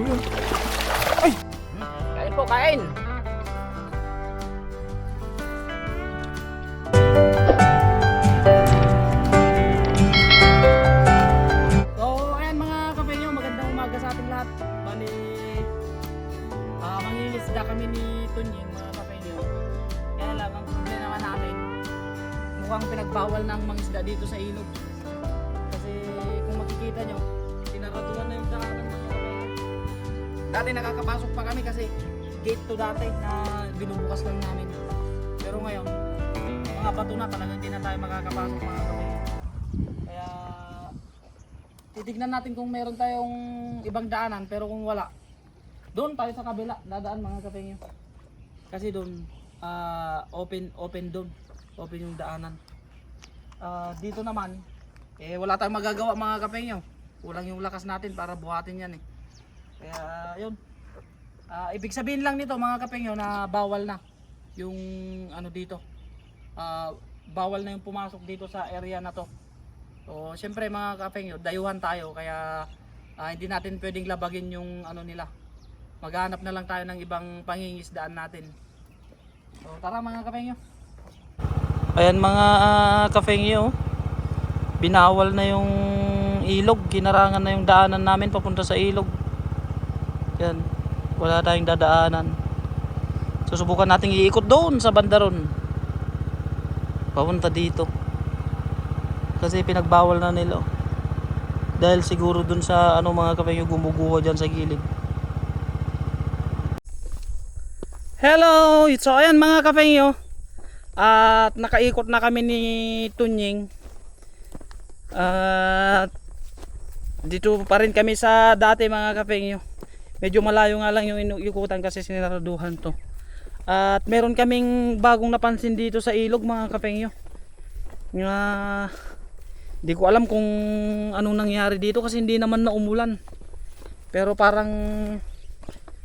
yun? Ay! Kain po, kain! So, ayan mga kapenyo, magandang umaga sa ating lahat. Bali, mangingisda kami ni Tunying, mga kapenyo. Kaya lang, ang problema naman namin, mukhang pinagbawal ng mangisda dito sa ilog. Kasi kung makikita nyo, tinaraduan na yung daanan mga kapenyo. Dati nakakapasok pa kami kasi gate to dati na binubukas lang namin. Pero ngayon, mga bato na, talagang hindi na tayo makakapasok mga kapenyo. Kaya titignan natin kung meron tayong ibang daanan, pero kung wala, doon tayo sa kabila dadaan mga kapenyo. Kasi doon open doon. Open yung daanan. Dito naman wala tayong magagawa mga kapenyo. Kulang yung lakas natin para buhatin yan eh. Kaya yun. Ibig sabihin lang nito mga kapengyo na bawal na yung ano dito. Bawal na yung pumasok dito sa area na to. So syempre mga kapengyo, dayuhan tayo kaya hindi natin pwedeng labagin yung ano nila. Maghanap na lang tayo ng ibang pangingisdaan natin. So tara mga kapengyo. Ayan mga kapengyo. Binawal na yung ilog, ginarangan na yung daanan namin papunta sa ilog. Yan, wala tayong dadaanan. Susubukan nating iikot doon sa banda ron, papunta dito. Kasi pinagbawal na nila. Dahil siguro dun sa ano mga kapengyo gumuguho dyan sa gilid. Hello! So ayan mga kapengyo. At nakaikot na kami ni Tunying. At dito pa rin kami sa dati mga kapengyo. Medyo malayo nga lang yung inuikutan kasi sinaraduhan to. At meron kaming bagong napansin dito sa ilog mga kapengyo. Hindi ko alam kung anong nangyari dito kasi hindi naman na umulan. Pero parang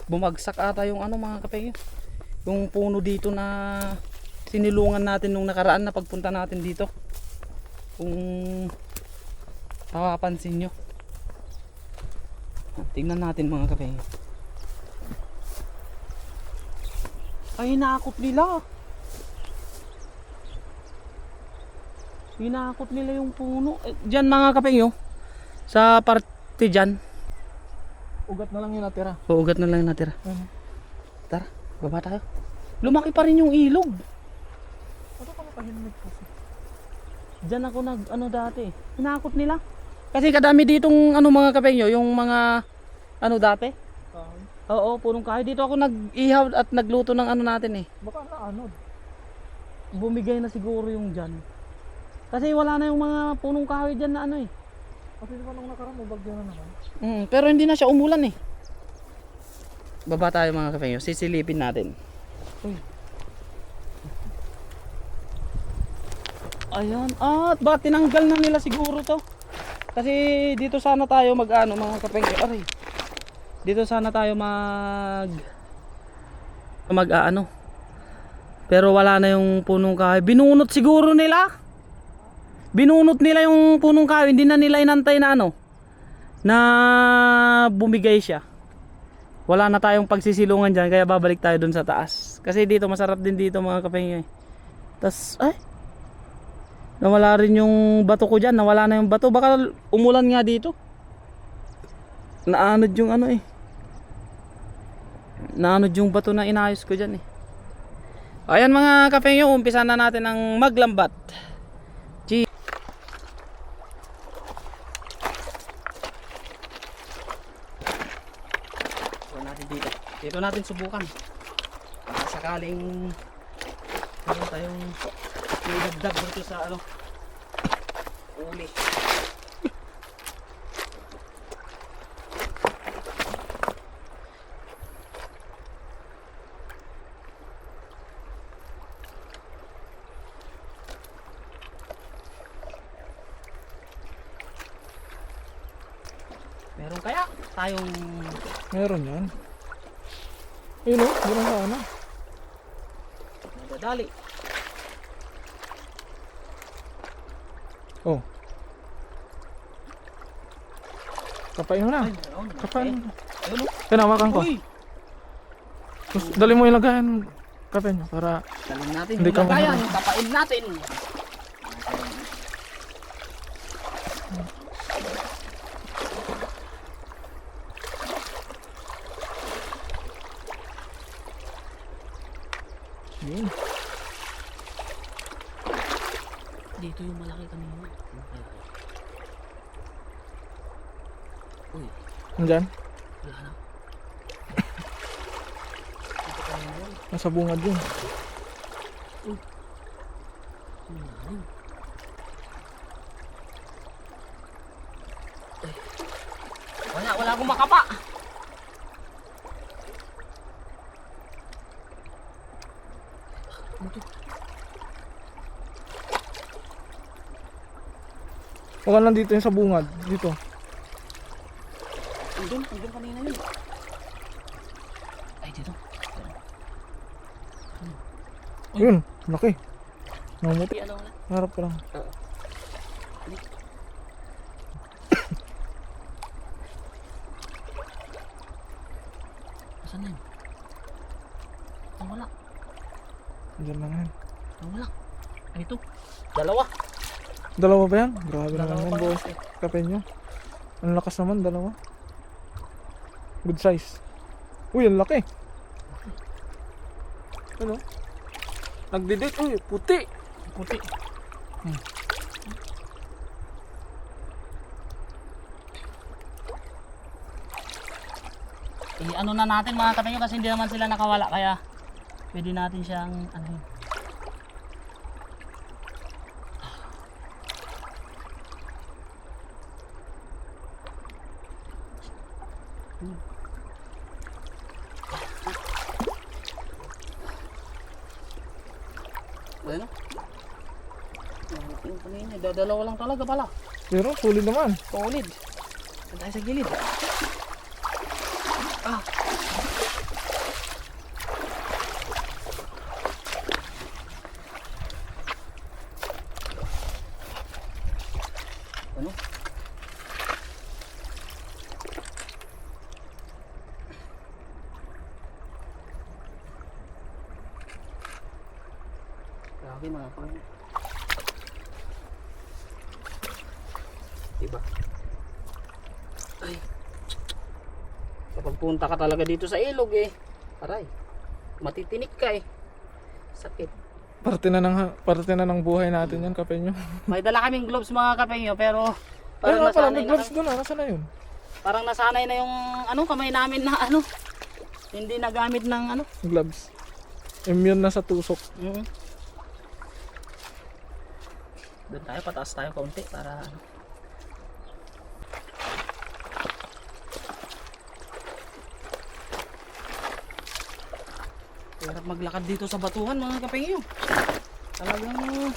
bumagsak ata yung ano mga kapengyo. Yung puno dito na sinilungan natin nung nakaraan na pagpunta natin dito. Kung mapapansin nyo. Tingnan natin mga kapengyo. Ay, hinakot nila. Hinakot nila yung puno. Diyan mga kapengyo. Sa parte dyan. Ugat na lang yung natira. Ugat na lang yung natira. Tara, baba tayo. Lumaki pa rin yung ilog. Ano ka makahinamit kasi? Diyan ako ano dati. Hinakot nila. Kasi kadami ditong ano mga kapengyo, yung mga ano dati. Oo, punong kahoy. Dito ako nag-ihaw at nagluto ng ano natin eh. Baka naanod. Bumigay na siguro yung dyan. Kasi wala na yung mga punong kahoy dyan na ano eh. Kasi diba nung nakaraan mo bagyo na naman? Pero hindi na siya umulan eh. Baba tayo mga kapengyo. Sisilipin natin. Uy. Ayan. At ba tinanggal na nila siguro to. Kasi dito sana tayo mag-ano mga kapengyo. Aray. Dito sana tayo mag-ano. Pero wala na yung punong kahoy. Binunot siguro nila. Binunot nila yung punong kahoy. Hindi na nila inantay na ano. Na bumigay siya. Wala na tayong pagsisilungan dyan. Kaya babalik tayo dun sa taas. Kasi dito masarap din dito mga kapengyo. Tas ay. Nawala rin yung bato ko dyan. Nawala na yung bato. Baka umulan nga dito. Naanod yung ano eh. Naanod yung bato na inayos ko dyan eh. Ayan mga kapengyo. Umpisa na natin ang maglambat. Gee. So natin dito. Dito natin subukan. Baka sakaling meron tayong idagdag dito sa ano uli. Meron kaya tayong Meron yan. Ayun o, meron ka ano? nadadali. Oh. Kapain mo na. Ay, ayun. Kapain mo na. Ayun o. Yan, hawakan ko. Uy! Tapos, dali mo ilagayan kape nyo para Talin natin Hindi yung ka lagayan, maharap. kapain natin. yun. Dito yung malaki kanina. Uy, Nandyan. wala na. Nasa bungad yun. Wala akong makapa. Ano to? Baka nandito yung sa bungad. Dito. Andun kanina yun. Ay, dito. Ayun, laki. Namumuti. Ano na? Harap ka lang. Saan na yun? Nawala. Diyan lang yan. Nawala. Ay, ito. Dalawa. Dalawa ba yan? Grabe Dalawa naman yan, pa boss. nga. Kape nyo. Ang lakas naman, dalawa. Good size. Uy, ang laki. Ano? Nagdidate. Uy, puti. Puti. Ano na natin mga kapatid kasi hindi naman sila nakawala kaya pwede natin siyang ano yun. Bueno. Yung kanina, dadalawa lang talaga pala. Pero, sulit naman. Solid. Saan tayo sa gilid? Ah. Ano? Grabe mga kapatid. Diba? Ay. Kapag punta ka talaga dito sa ilog eh. Aray. Matitinik ka eh. Sakit. Parte na ng buhay natin yan, kape nyo. May dala kaming gloves mga kapengyo pero Ay, parang nga pala, nasanay may na, gloves doon ah. Nasaan na yun? parang nasanay na yung ano kamay namin na ano. Hindi nagamit ng ano. Gloves. Immune na sa tusok. Doon tayo, pataas tayo kaunti para ano. Hirap maglakad dito sa batuhan mga kapengyo. Talagang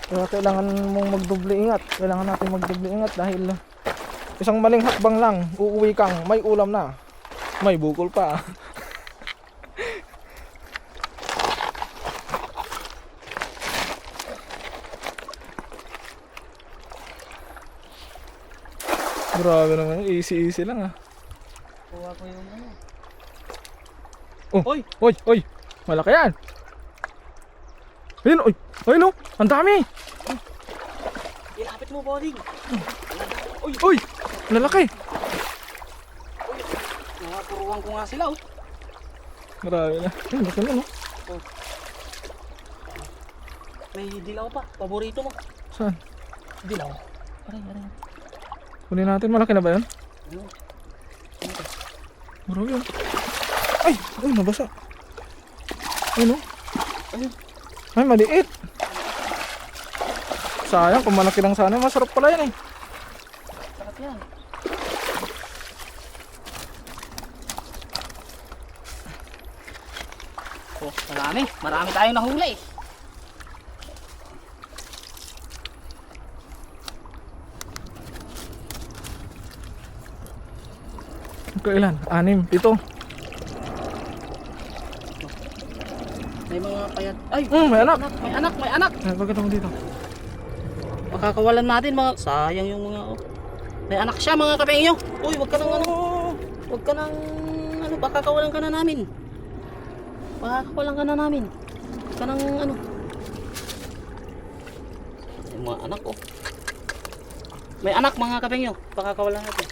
Kaya kailangan mong magdoble ingat. Kailangan natin magdoble ingat dahil isang maling hakbang lang, uuwi kang may ulam na. May bukol pa. Grabe naman, easy lang ah. kuha ko yung ano. Oh, Hoy! Oy, malaki yan. Ayun, oy, ayun oh, ang dami. Ilapit mo, boarding. Oy, lalaki. Nakapuruan ko nga sila oh. Grabe na. Ayun, laki na no. May dilaw pa. Paborito mo. Saan? Dilaw. Aray. Kunin natin, malaki na ba yun? Ano? Grabe yun. Ay, nabasa. Ayun oh. Ayun. Ay, maliit. Sayang, kung malaki lang sana, masarap pala yan eh. Sarap yan. Oh, marami tayong nahuli. Kailan? 6, 7. May mga payat. Ay, May anak. may anak. Ay, bakit ako dito? Pakakawalan natin mga, sayang yung mga, oh. May anak siya mga kapengyo. Uy, wag ka nang ano. Wag ka nang ano, pakakawalan ka na namin. Pakakawalan ka na namin. Wag ka nang ano. Yung mga anak oh. May anak mga kapengyo. Pakakawalan natin.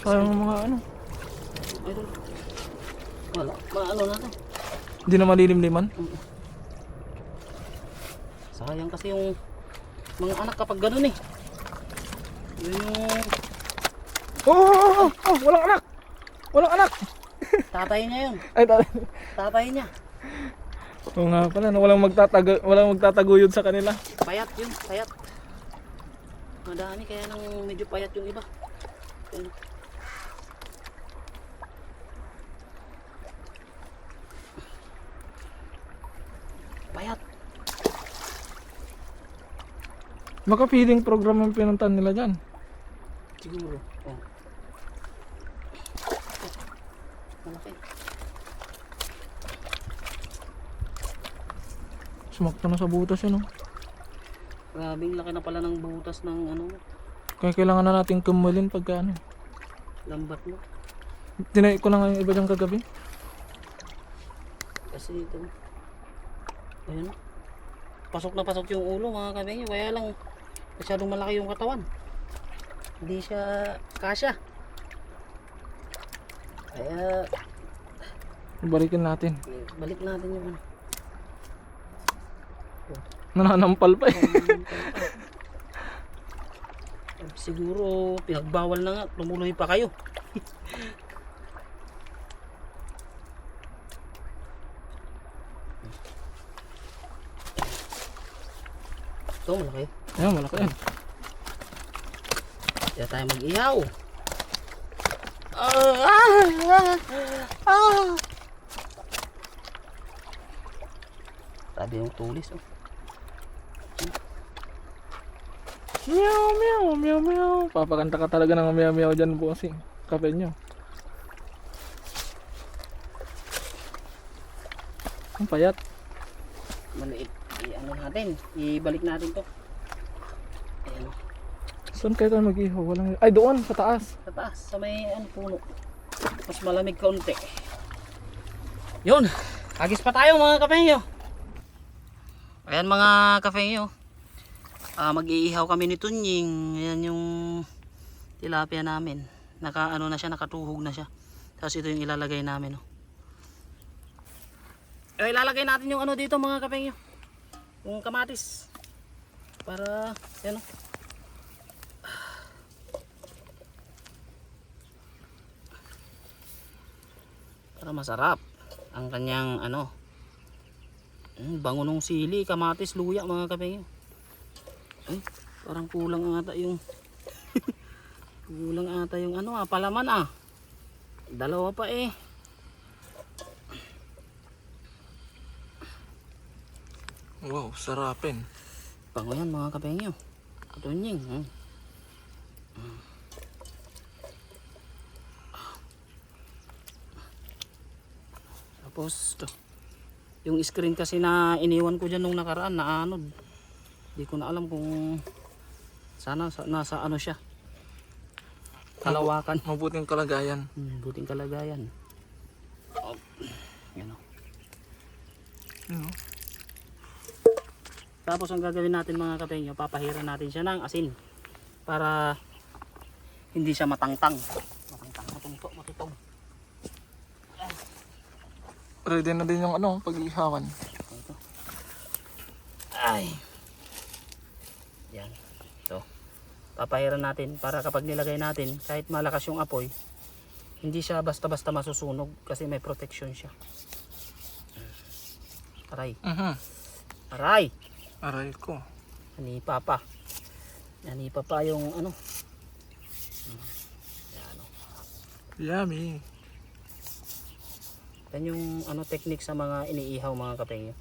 Sayang ang mga ano. Ayun. Wala, maano na to. Hindi na malilimliman. Sayang kasi yung mga anak kapag ganun eh. Yun yung Walang anak. Walang anak. tatay niya yun. Ay, Tatay niya. oo nga pala, no, walang magtataguyod sa kanila. Payat yun, payat. Madami kaya nang medyo payat yung iba. Ayun. Payat. Baka feeding program ang pinuntan nila dyan. Siguro. Oh. Malaki. Sumakto na sa butas yun, no? Grabing laki na pala ng butas ng ano, Kaya kailangan na natin kumalin pagka ano. lambat mo. Tinay ko na nga yung iba dyan kagabi. Kasi ito. Ayun. Pasok na pasok yung ulo mga kabengyo. Kaya lang masyadong malaki yung katawan. Hindi siya kasya. Kaya Balikin natin. balik natin yung ano. Nananampal pa eh. Siguro pinagbawal na nga. Tumuloy pa kayo. Ito malaki. Ayan, malaki yan. Kaya tayo mag-ihaw. Sabi yung tulis oh. Meow, meow, meow, meow. Papakanta ka talaga ng meow, meow dyan, bossing. Kape nyo. Ang payat. Maliit. I-ano natin. Ibalik natin to. Ayan oh. Saan kayo tayo mag-ihaw? Walang... Ay, doon, sa taas. Sa taas. Sa may ano, puno. Mas malamig kaunti. Yun. Agis pa tayo mga kapengyo. Ayan mga kapengyo. Mag-iihaw kami ni Tunying. Ayan yung tilapia namin. Naka-ano na siya, nakatuhog na siya. Tapos ito yung ilalagay namin. Oh. Ilalagay natin yung ano dito mga kapengyo. Yung kamatis. Para, yan oh. Para masarap ang kanyang ano. Bango ng sili, kamatis, luya mga kapengyo. Ay, parang kulang ata yung kulang ata yung ano palaman dalawa pa eh. Wow, sarapin. Bango yan mga kapengyo. Tunying. Tapos to. Yung screen kasi na iniwan ko dyan nung nakaraan na anod. Hindi ko na alam kung sana nasa ano siya. Kalawakan. Mabuting kalagayan. Buting kalagayan. Oh. Yan o. Ano? Tapos ang gagawin natin mga kapengyo, papahiran natin siya ng asin para hindi siya matangtang. Matutong. Ready na din yung ano, pag-ihawan. Ito. Ay. Yan. Ito. Papahiran natin para kapag nilagay natin, kahit malakas yung apoy, hindi siya basta-basta masusunog kasi may protection siya. Aray. Aray. Aray ko. Hanipa pa. Hanipa pa yung ano. Yan o. Yummy. Yan yung ano technique sa mga iniihaw mga kapengyo.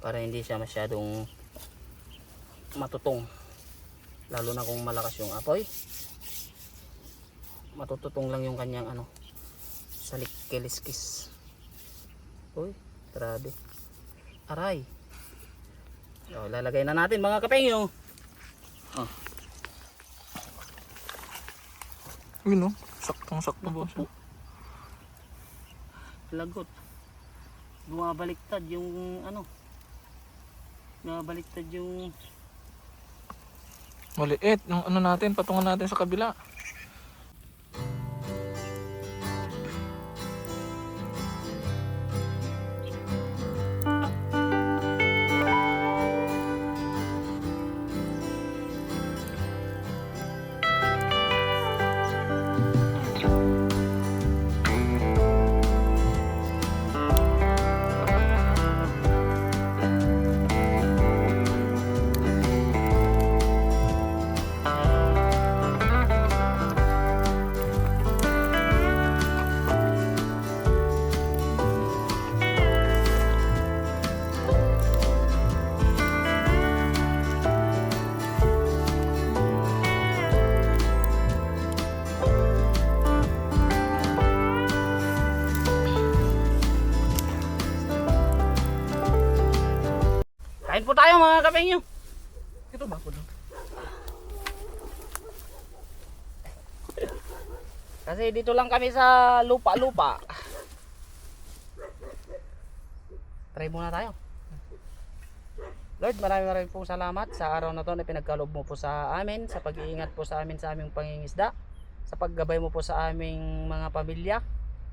Para hindi siya masyadong matutong. Lalo na kung malakas yung apoy. Matututong lang yung kanyang ano. Salik kiliskis. Uy, grabe. Aray. So, lalagay na natin mga kapengyo. Oh. Yun, no? Saktong-sakto ba siya? Lagot. Bumabaliktad yung ano. Bumabaliktad yung Maliit. Yung ano natin, patungan natin sa kabila. kain po tayo mga kapengyo. Ito ba po doon? Kasi dito lang kami sa lupa-lupa. Try muna tayo. Lord, maraming pong salamat sa araw na to na pinagkaloob mo po sa amin, sa pag-iingat po sa amin sa aming pangingisda, sa paggabay mo po sa aming mga pamilya.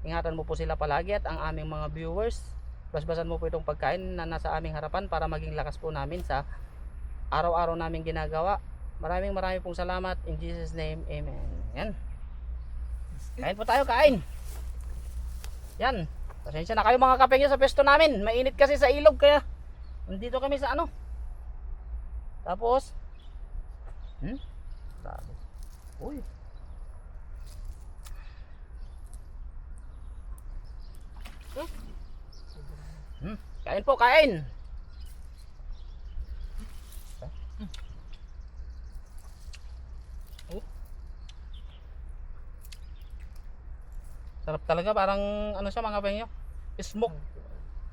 Ingatan mo po sila palagi at ang aming mga viewers. Basbasan mo po itong pagkain na nasa aming harapan para maging lakas po namin sa araw-araw naming ginagawa. Maraming pong salamat. In Jesus name, Amen. Yan. Kain po tayo, kain. Yan. Pasensya na kayo mga kapengyo sa pesto namin. Mainit kasi sa ilog kaya nandito kami sa ano. Tapos grabe. Uy. Kain po, kain. Sarap talaga, parang ano siya mga kapengyo, smoke,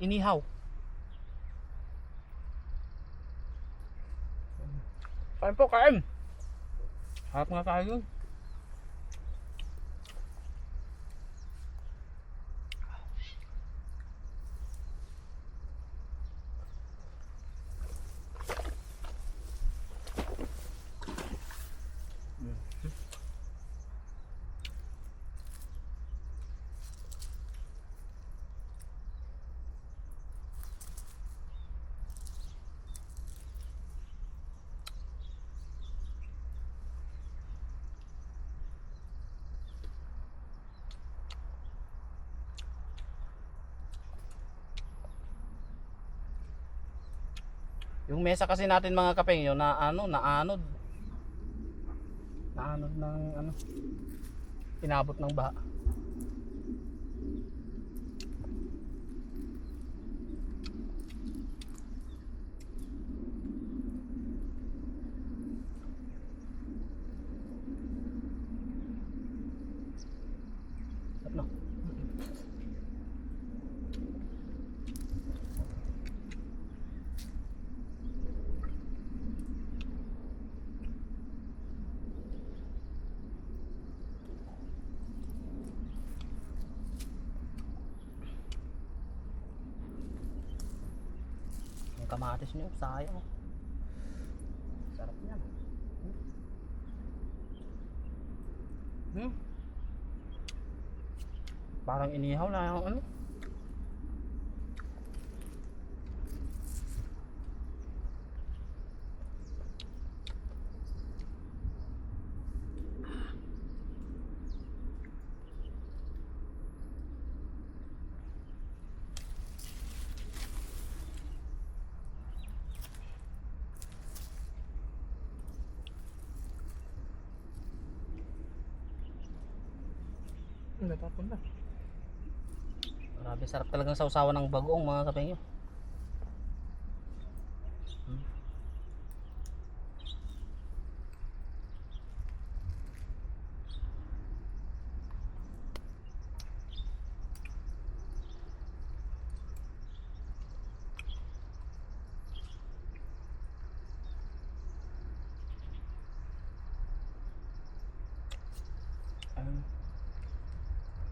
inihaw. Kain po, kain. Harap nga tayo. Yung mesa kasi natin mga kapengyo na ano, naanod ng ano, inabot ng baha. Sarap na. Kamatis niyo, sayang. Sarap niyan. Parang inihaw na yung ano. Natapon na. Grabe, sarap talagang sausawan ng bagoong mga kapengyo.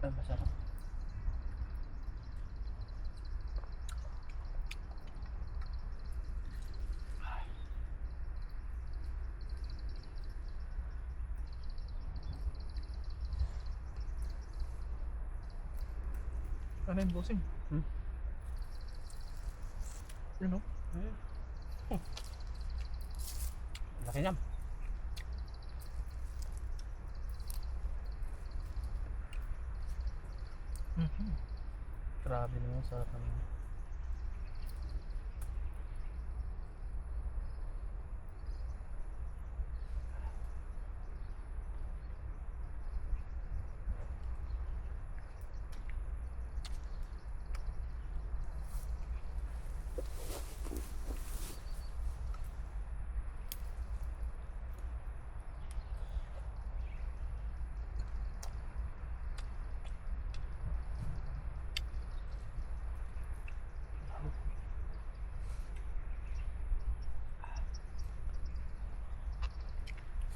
Ay, masarap. Ano yung bossing? Hmm? Yun o. Laki niyan. Grabe naman, sarap naman.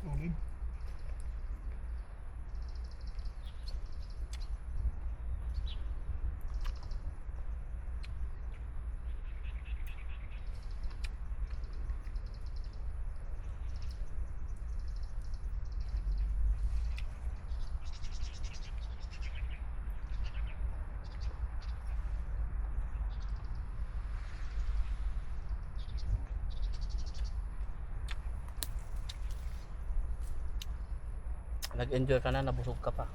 Solid. Nag-enjoy ka na, nabusog ka pa.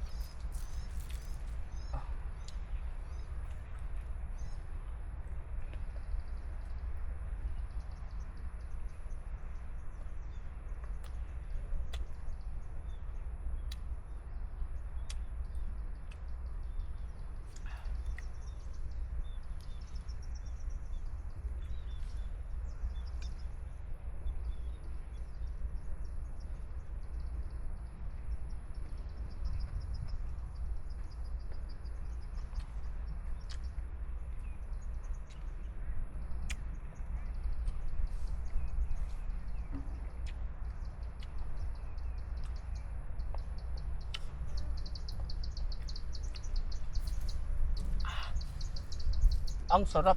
Ang sarap.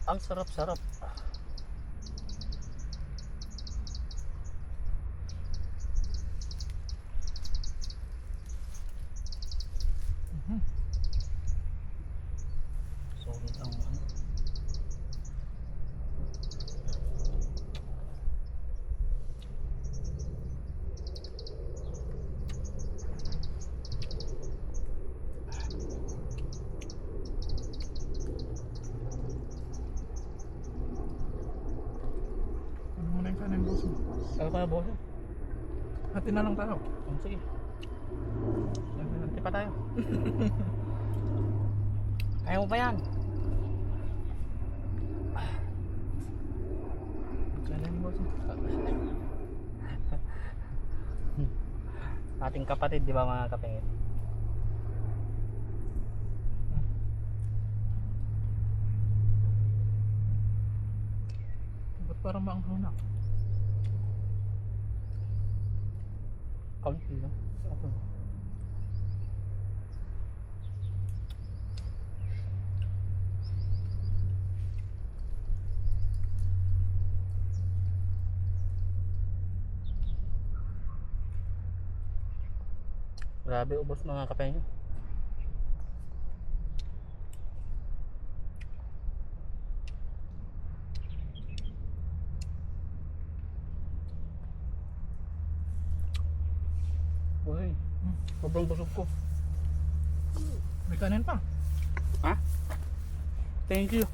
Ang sarap-sarap. Solid ang ano. Ano muna yung kanin bossing? Ano kaya boss? Hati na lang tayo. Sige. Nanti pa tayo. Kaya mo pa yan. Kanin bossing. Ating kapatid, di ba mga kapengit? Ba't parang maanghaw na? Kaunti lang. Ako. Grabe, ubos mga kapengit. Uy, sobrang busog ko. May kanin pa. Ha? Thank you.